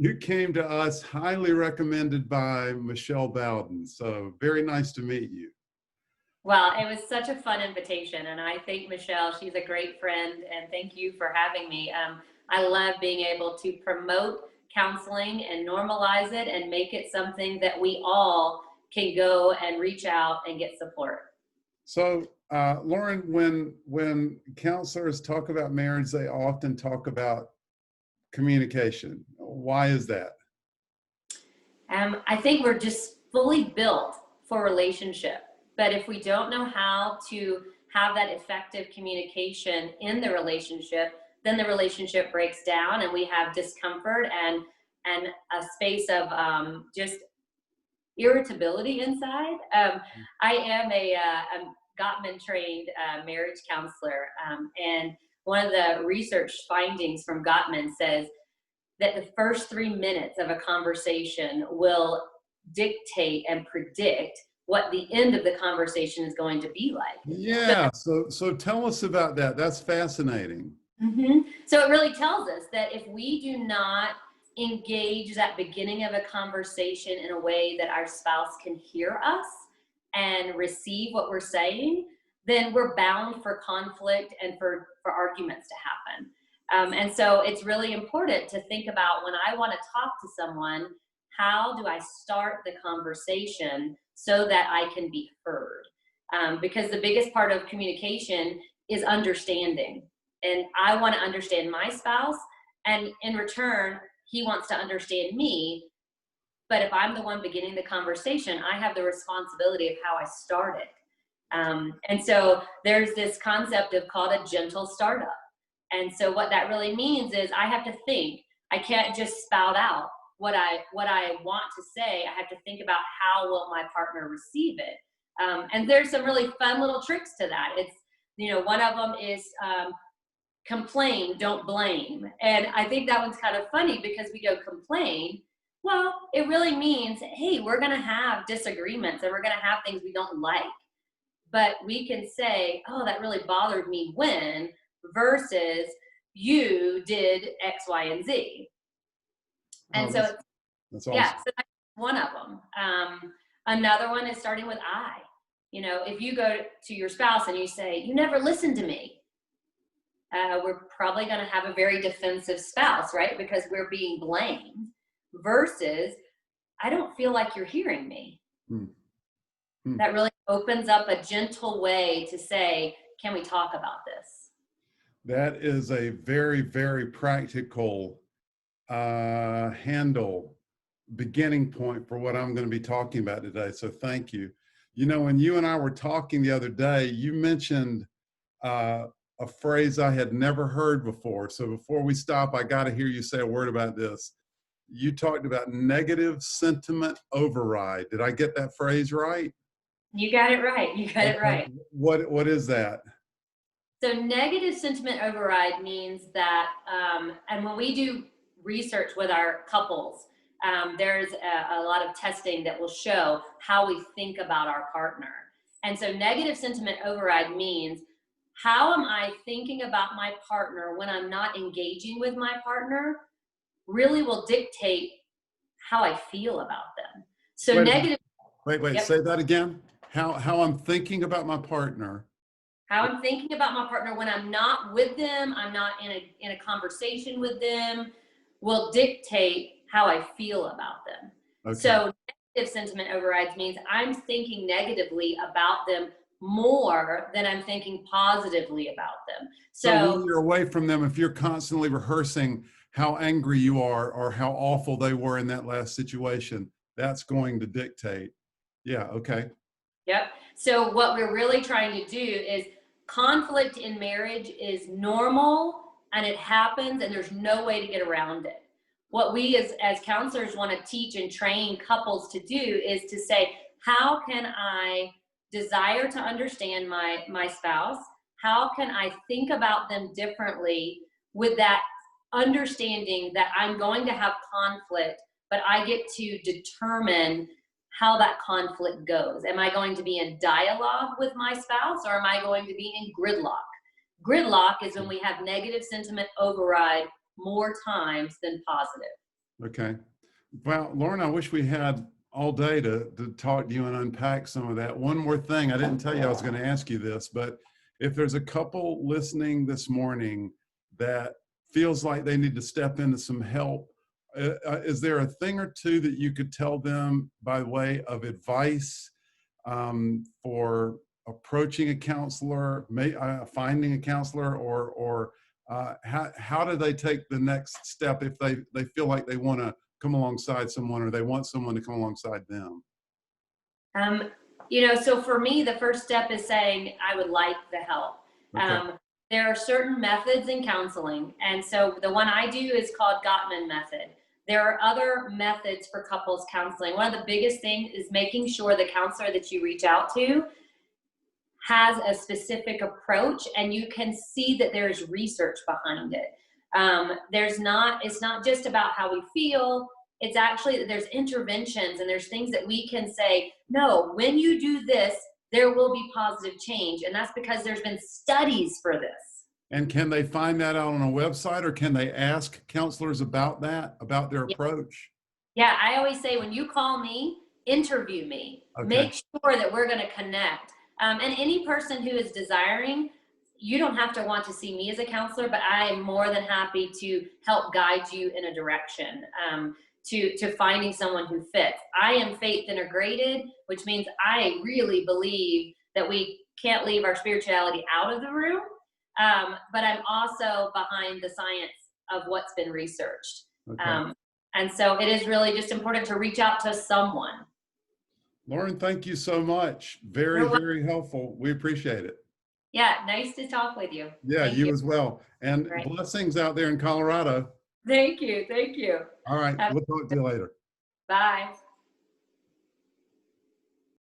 You came to us highly recommended by Michelle Bowden. So very nice to meet you. Well, it was such a fun invitation, and I thank Michelle. She's a great friend, and thank you for having me. I love being able to promote counseling and normalize it and make it something that we all can go and reach out and get support. So, Lauren, when counselors talk about marriage, they often talk about communication. Why is that? I think we're just fully built for relationship. But if we don't know how to have that effective communication in the relationship, then the relationship breaks down and we have discomfort and a space of just irritability inside. I am a Gottman trained marriage counselor, and one of the research findings from Gottman says that the first 3 minutes of a conversation will dictate and predict what the end of the conversation is going to be like. Yeah, so tell us about that. That's fascinating. So it really tells us that if we do not engage that beginning of a conversation in a way that our spouse can hear us and receive what we're saying, then we're bound for conflict and for arguments to happen. And so it's really important to think about, when I want to talk to someone, how do I start the conversation so that I can be heard? Because the biggest part of communication is understanding. And I want to understand my spouse, and in return, he wants to understand me. But if I'm the one beginning the conversation, I have the responsibility of how I start it. And so there's this concept of called a gentle startup. And so what that really means is I have to think. I can't just spout out what I want to say. I have to think about how will my partner receive it. And there's some really fun little tricks to that. It's, one of them is complain, don't blame. And I think that one's kind of funny because we go complain. Well, it really means, hey, we're going to have disagreements and we're going to have things we don't like. But we can say, oh, that really bothered me when, versus you did X, Y, and Z. And so, that's awesome. Yeah, so that's one of them. Another one is starting with I. If you go to your spouse and you say, you never listen to me, we're probably going to have a very defensive spouse, right? Because we're being blamed, versus, I don't feel like you're hearing me. That really opens up a gentle way to say, can we talk about this? That is a very, very practical beginning point for what I'm going to be talking about today. So thank you. When you and I were talking the other day, you mentioned a phrase I had never heard before. So before we stop, I got to hear you say a word about this. You talked about negative sentiment override. Did I get that phrase right? You got it right. You got it right. What is that? So negative sentiment override means that, and when we do research with our couples, there's a lot of testing that will show how we think about our partner. And so negative sentiment override means, how am I thinking about my partner when I'm not engaging with my partner really will dictate how I feel about them. So negative. Wait, yep. Say that again. How I'm thinking about my partner. How I'm thinking about my partner when I'm not with them, I'm not in a conversation with them, will dictate how I feel about them. Okay. So negative sentiment overrides means I'm thinking negatively about them more than I'm thinking positively about them. So when you're away from them, if you're constantly rehearsing how angry you are or how awful they were in that last situation, that's going to dictate. Yeah, okay. Yep. So what we're really trying to do is, conflict in marriage is normal and it happens and there's no way to get around it. What we as counselors want to teach and train couples to do is to say, how can I desire to understand my spouse? How can I think about them differently with that understanding that I'm going to have conflict, but I get to determine how that conflict goes. Am I going to be in dialogue with my spouse, or am I going to be in gridlock? Gridlock is when we have negative sentiment override more times than positive. Okay. Well, Lauren, I wish we had all day to talk to you and unpack some of that. One more thing, I didn't tell you I was going to ask you this, but if there's a couple listening this morning that feels like they need to step into some help, is there a thing or two that you could tell them by way of advice for approaching a counselor, finding a counselor, or how do they take the next step if they feel like they want to come alongside someone or they want someone to come alongside them? Um, so for me, the first step is saying, I would like the help. Okay. There are certain methods in counseling. And so the one I do is called Gottman method. There are other methods for couples counseling. One of the biggest things is making sure the counselor that you reach out to has a specific approach and you can see that there's research behind it. It's not just about how we feel. It's actually that there's interventions and there's things that we can say, no, when you do this, there will be positive change. And that's because there's been studies for this. And can they find that out on a website, or can they ask counselors about that, about their Yeah. approach? Yeah, I always say when you call me, interview me. Okay. Make sure that we're going to connect. And any person who is desiring, you don't have to want to see me as a counselor, but I am more than happy to help guide you in a direction to finding someone who fits. I am faith integrated, which means I really believe that we can't leave our spirituality out of the room. But I'm also behind the science of what's been researched. Okay. And so it is really just important to reach out to someone. Lauren, thank you so much. Very, You're welcome. very helpful. We appreciate it. Yeah, nice to talk with you. Yeah, Thank you you. as well. And Right. blessings out there in Colorado. Thank you. Thank you. All right, Have- we'll talk to you later. Bye.